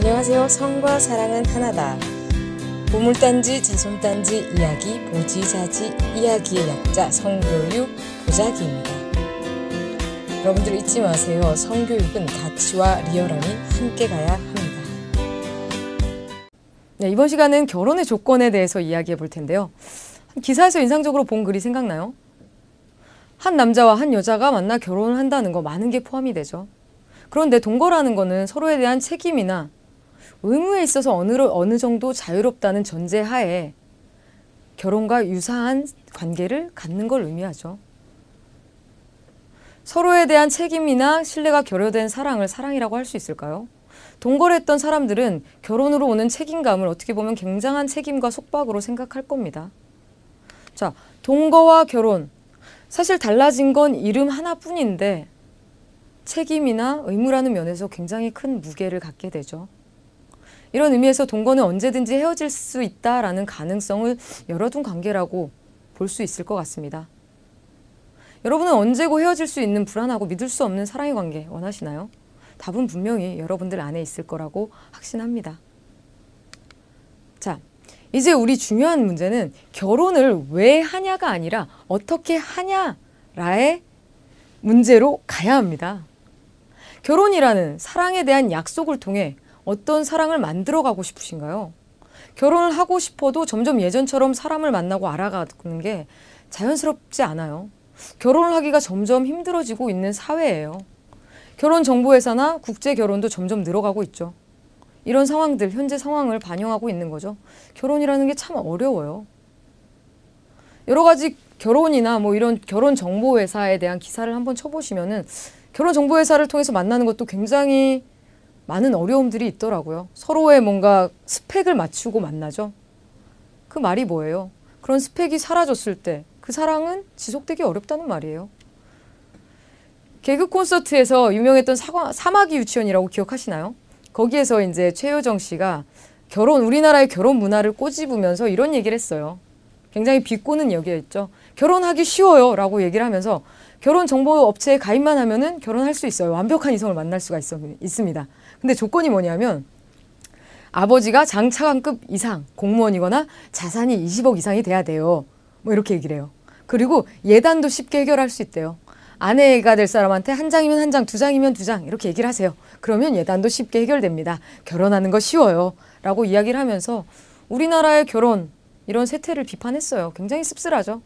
안녕하세요. 성과 사랑은 하나다. 보물단지, 자손단지, 이야기, 보지자지, 이야기의 약자, 성교육, 보자기입니다. 여러분들 잊지 마세요. 성교육은 가치와 리얼함이 함께 가야 합니다. 네, 이번 시간은 결혼의 조건에 대해서 이야기해 볼 텐데요. 기사에서 인상적으로 본 글이 생각나요? 한 남자와 한 여자가 만나 결혼을 한다는 거 많은 게 포함이 되죠. 그런데 동거라는 거는 서로에 대한 책임이나 의무에 있어서 어느 정도 자유롭다는 전제하에 결혼과 유사한 관계를 갖는 걸 의미하죠. 서로에 대한 책임이나 신뢰가 결여된 사랑을 사랑이라고 할 수 있을까요? 동거를 했던 사람들은 결혼으로 오는 책임감을 어떻게 보면 굉장한 책임과 속박으로 생각할 겁니다. 자, 동거와 결혼. 사실 달라진 건 이름 하나뿐인데 책임이나 의무라는 면에서 굉장히 큰 무게를 갖게 되죠. 이런 의미에서 동거는 언제든지 헤어질 수 있다라는 가능성을 열어둔 관계라고 볼 수 있을 것 같습니다. 여러분은 언제고 헤어질 수 있는 불안하고 믿을 수 없는 사랑의 관계 원하시나요? 답은 분명히 여러분들 안에 있을 거라고 확신합니다. 자, 이제 우리 중요한 문제는 결혼을 왜 하냐가 아니라 어떻게 하냐라의 문제로 가야 합니다. 결혼이라는 사랑에 대한 약속을 통해 어떤 사랑을 만들어가고 싶으신가요? 결혼을 하고 싶어도 점점 예전처럼 사람을 만나고 알아가는 게 자연스럽지 않아요. 결혼을 하기가 점점 힘들어지고 있는 사회예요. 결혼정보회사나 국제결혼도 점점 늘어가고 있죠. 이런 상황들, 현재 상황을 반영하고 있는 거죠. 결혼이라는 게 참 어려워요. 여러 가지 결혼이나 이런 결혼정보회사에 대한 기사를 한번 쳐보시면은 결혼정보회사를 통해서 만나는 것도 굉장히 많은 어려움들이 있더라고요. 서로의 뭔가 스펙을 맞추고 만나죠. 그 말이 뭐예요? 그런 스펙이 사라졌을 때 그 사랑은 지속되기 어렵다는 말이에요. 개그 콘서트에서 유명했던 사마귀 유치원이라고 기억하시나요? 거기에서 이제 최효정 씨가 우리나라의 결혼 문화를 꼬집으면서 이런 얘기를 했어요. 굉장히 비꼬는 얘기였죠. 결혼하기 쉬워요 라고 얘기를 하면서 결혼정보업체에 가입만 하면은 결혼할 수 있어요. 완벽한 이성을 만날 수가 있습니다. 근데 조건이 뭐냐면 아버지가 장차관급 이상 공무원이거나 자산이 20억 이상이 돼야 돼요. 이렇게 얘기를 해요. 그리고 예단도 쉽게 해결할 수 있대요. 아내가 될 사람한테 한 장이면 한 장, 두 장이면 두 장 이렇게 얘기를 하세요. 그러면 예단도 쉽게 해결됩니다. 결혼하는 거 쉬워요. 라고 이야기를 하면서 우리나라의 결혼 이런 세태를 비판했어요. 굉장히 씁쓸하죠.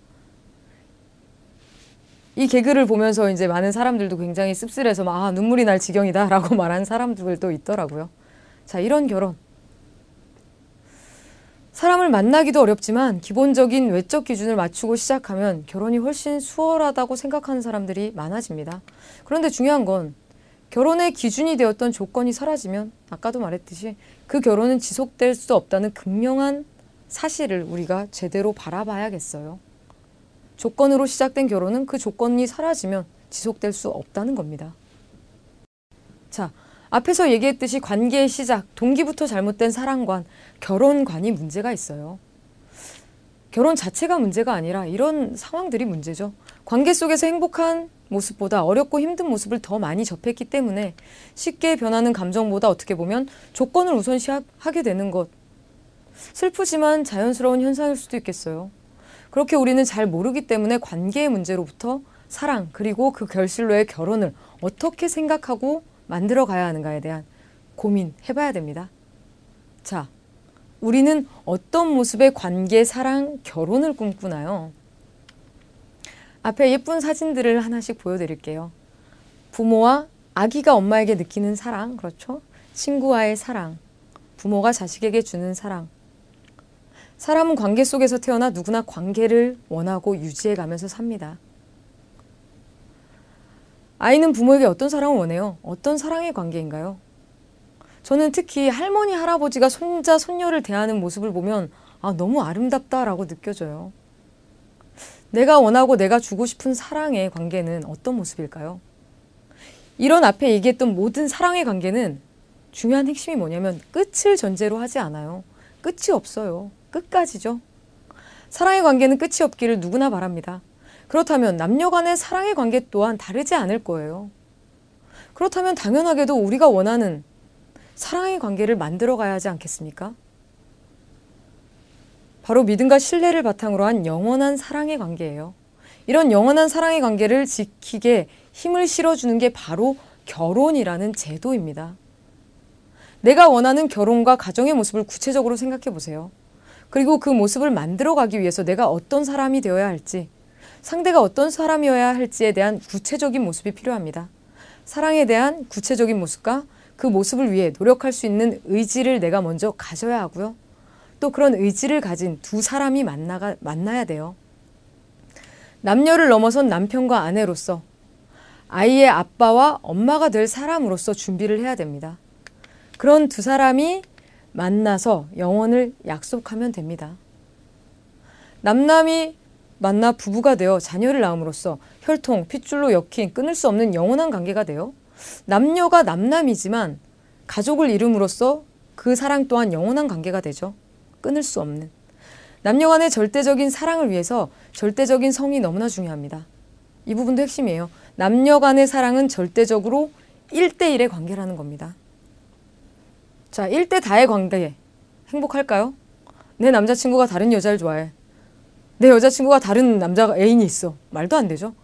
이 개그를 보면서 이제 많은 사람들도 굉장히 씁쓸해서 눈물이 날 지경이다 라고 말하는 사람들도 있더라고요. 자, 이런 결혼. 사람을 만나기도 어렵지만 기본적인 외적 기준을 맞추고 시작하면 결혼이 훨씬 수월하다고 생각하는 사람들이 많아집니다. 그런데 중요한 건 결혼의 기준이 되었던 조건이 사라지면 아까도 말했듯이 그 결혼은 지속될 수 없다는 극명한 사실을 우리가 제대로 바라봐야겠어요. 조건으로 시작된 결혼은 그 조건이 사라지면 지속될 수 없다는 겁니다. 자, 앞에서 얘기했듯이 관계의 시작, 동기부터 잘못된 사랑관, 결혼관이 문제가 있어요. 결혼 자체가 문제가 아니라 이런 상황들이 문제죠. 관계 속에서 행복한 모습보다 어렵고 힘든 모습을 더 많이 접했기 때문에 쉽게 변하는 감정보다 어떻게 보면 조건을 우선시하게 되는 것. 슬프지만 자연스러운 현상일 수도 있겠어요. 그렇게 우리는 잘 모르기 때문에 관계의 문제로부터 사랑 그리고 그 결실로의 결혼을 어떻게 생각하고 만들어 가야 하는가에 대한 고민해봐야 됩니다. 자, 우리는 어떤 모습의 관계, 사랑, 결혼을 꿈꾸나요? 앞에 예쁜 사진들을 하나씩 보여드릴게요. 부모와 아기가 엄마에게 느끼는 사랑, 그렇죠? 친구와의 사랑, 부모가 자식에게 주는 사랑. 사람은 관계 속에서 태어나 누구나 관계를 원하고 유지해가면서 삽니다. 아이는 부모에게 어떤 사랑을 원해요? 어떤 사랑의 관계인가요? 저는 특히 할머니, 할아버지가 손자, 손녀를 대하는 모습을 보면 너무 아름답다라고 느껴져요. 내가 원하고 내가 주고 싶은 사랑의 관계는 어떤 모습일까요? 이런 앞에 얘기했던 모든 사랑의 관계는 중요한 핵심이 뭐냐면 끝을 전제로 하지 않아요. 끝이 없어요. 끝까지죠. 사랑의 관계는 끝이 없기를 누구나 바랍니다. 그렇다면 남녀 간의 사랑의 관계 또한 다르지 않을 거예요. 그렇다면 당연하게도 우리가 원하는 사랑의 관계를 만들어 가야 하지 않겠습니까? 바로 믿음과 신뢰를 바탕으로 한 영원한 사랑의 관계예요. 이런 영원한 사랑의 관계를 지키게 힘을 실어주는 게 바로 결혼이라는 제도입니다. 내가 원하는 결혼과 가정의 모습을 구체적으로 생각해 보세요. 그리고 그 모습을 만들어가기 위해서 내가 어떤 사람이 되어야 할지, 상대가 어떤 사람이어야 할지에 대한 구체적인 모습이 필요합니다. 사랑에 대한 구체적인 모습과 그 모습을 위해 노력할 수 있는 의지를 내가 먼저 가져야 하고요. 또 그런 의지를 가진 두 사람이 만나야 돼요. 남녀를 넘어선 남편과 아내로서, 아이의 아빠와 엄마가 될 사람으로서 준비를 해야 됩니다. 그런 두 사람이 만나서 영혼을 약속하면 됩니다. 남남이 만나 부부가 되어 자녀를 낳음으로써 혈통, 핏줄로 엮인 끊을 수 없는 영원한 관계가 되어 남녀가 남남이지만 가족을 이룸으로써 그 사랑 또한 영원한 관계가 되죠. 끊을 수 없는. 남녀 간의 절대적인 사랑을 위해서 절대적인 성이 너무나 중요합니다. 이 부분도 핵심이에요. 남녀 간의 사랑은 절대적으로 1대1의 관계라는 겁니다. 자, 1대 다의 관계. 행복할까요? 내 남자친구가 다른 여자를 좋아해. 내 여자친구가 다른 남자 애인이 있어. 말도 안 되죠.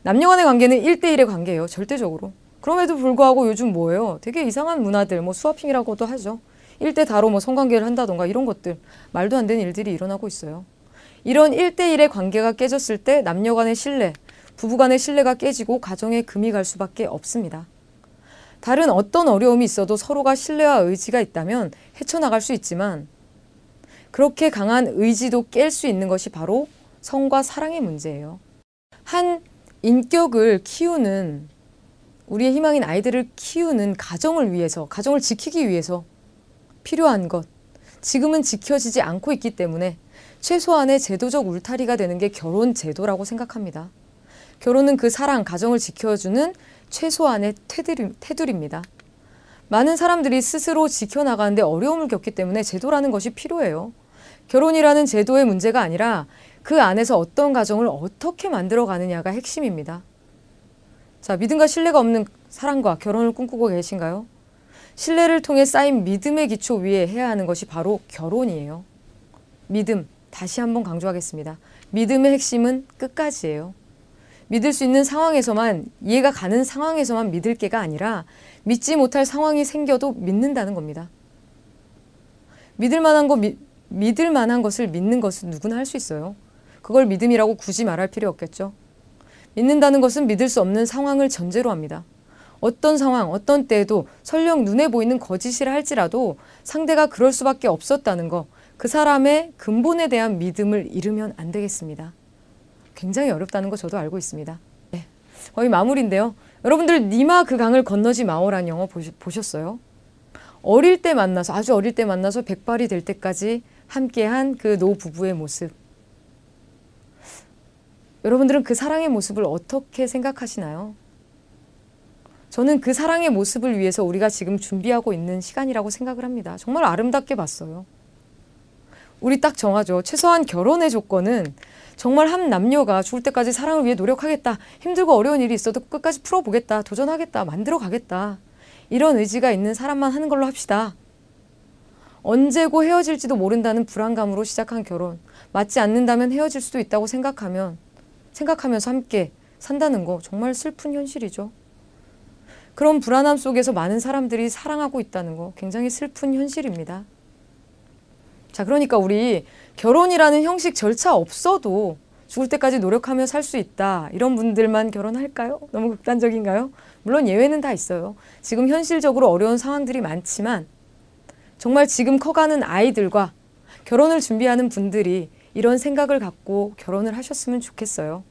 남녀 간의 관계는 1대1의 관계예요. 절대적으로. 그럼에도 불구하고 요즘 뭐예요? 되게 이상한 문화들, 스와핑이라고도 하죠. 1대 다로 성관계를 한다던가 이런 것들. 말도 안 되는 일들이 일어나고 있어요. 이런 1대1의 관계가 깨졌을 때 남녀 간의 신뢰, 부부 간의 신뢰가 깨지고 가정에 금이 갈 수밖에 없습니다. 다른 어떤 어려움이 있어도 서로가 신뢰와 의지가 있다면 헤쳐나갈 수 있지만 그렇게 강한 의지도 깰 수 있는 것이 바로 성과 사랑의 문제예요. 한 인격을 키우는, 우리의 희망인 아이들을 키우는 가정을 위해서, 가정을 지키기 위해서 필요한 것, 지금은 지켜지지 않고 있기 때문에 최소한의 제도적 울타리가 되는 게 결혼 제도라고 생각합니다. 결혼은 그 사랑, 가정을 지켜주는 최소한의 테두리입니다. 많은 사람들이 스스로 지켜나가는데 어려움을 겪기 때문에 제도라는 것이 필요해요. 결혼이라는 제도의 문제가 아니라 그 안에서 어떤 가정을 어떻게 만들어 가느냐가 핵심입니다. 자, 믿음과 신뢰가 없는 사랑과 결혼을 꿈꾸고 계신가요? 신뢰를 통해 쌓인 믿음의 기초 위에 해야 하는 것이 바로 결혼이에요. 믿음, 다시 한번 강조하겠습니다. 믿음의 핵심은 끝까지예요. 믿을 수 있는 상황에서만, 이해가 가는 상황에서만 믿을 게가 아니라 믿지 못할 상황이 생겨도 믿는다는 겁니다. 믿을 만한 것을 믿는 것은 누구나 할 수 있어요. 그걸 믿음이라고 굳이 말할 필요 없겠죠. 믿는다는 것은 믿을 수 없는 상황을 전제로 합니다. 어떤 상황, 어떤 때에도 설령 눈에 보이는 거짓이라 할지라도 상대가 그럴 수밖에 없었다는 거, 그 사람의 근본에 대한 믿음을 잃으면 안 되겠습니다. 굉장히 어렵다는 거 저도 알고 있습니다. 네, 거의 마무리인데요. 여러분들 니마 그 강을 건너지 마오라는 영화 보셨어요? 어릴 때 만나서, 아주 어릴 때 만나서 백발이 될 때까지 함께한 그 노부부의 모습. 여러분들은 그 사랑의 모습을 어떻게 생각하시나요? 저는 그 사랑의 모습을 위해서 우리가 지금 준비하고 있는 시간이라고 생각을 합니다. 정말 아름답게 봤어요. 우리 딱 정하죠. 최소한 결혼의 조건은 정말 한 남녀가 죽을 때까지 사랑을 위해 노력하겠다. 힘들고 어려운 일이 있어도 끝까지 풀어보겠다. 도전하겠다. 만들어 가겠다. 이런 의지가 있는 사람만 하는 걸로 합시다. 언제고 헤어질지도 모른다는 불안감으로 시작한 결혼. 맞지 않는다면 헤어질 수도 있다고 생각하면서 함께 산다는 거 정말 슬픈 현실이죠. 그런 불안함 속에서 많은 사람들이 사랑하고 있다는 거 굉장히 슬픈 현실입니다. 자, 그러니까 우리 결혼이라는 형식 절차 없어도 죽을 때까지 노력하며 살 수 있다. 이런 분들만 결혼할까요? 너무 극단적인가요? 물론 예외는 다 있어요. 지금 현실적으로 어려운 상황들이 많지만 정말 지금 커가는 아이들과 결혼을 준비하는 분들이 이런 생각을 갖고 결혼을 하셨으면 좋겠어요.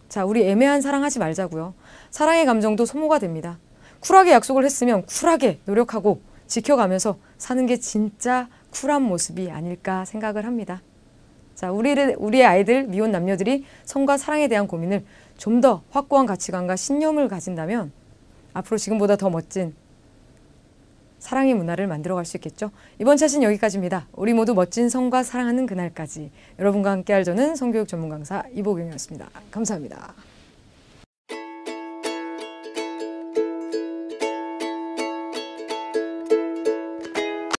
자, 우리 애매한 사랑하지 말자고요. 사랑의 감정도 소모가 됩니다. 쿨하게 약속을 했으면 쿨하게 노력하고 지켜가면서 사는 게 진짜 쿨한 모습이 아닐까 생각을 합니다. 자, 우리의 아이들, 미혼 남녀들이 성과 사랑에 대한 고민을 좀 더 확고한 가치관과 신념을 가진다면 앞으로 지금보다 더 멋진 사랑의 문화를 만들어갈 수 있겠죠. 이번 차신 여기까지입니다. 우리 모두 멋진 성과 사랑하는 그날까지. 여러분과 함께할 저는 성교육 전문 강사 이보경이었습니다. 감사합니다.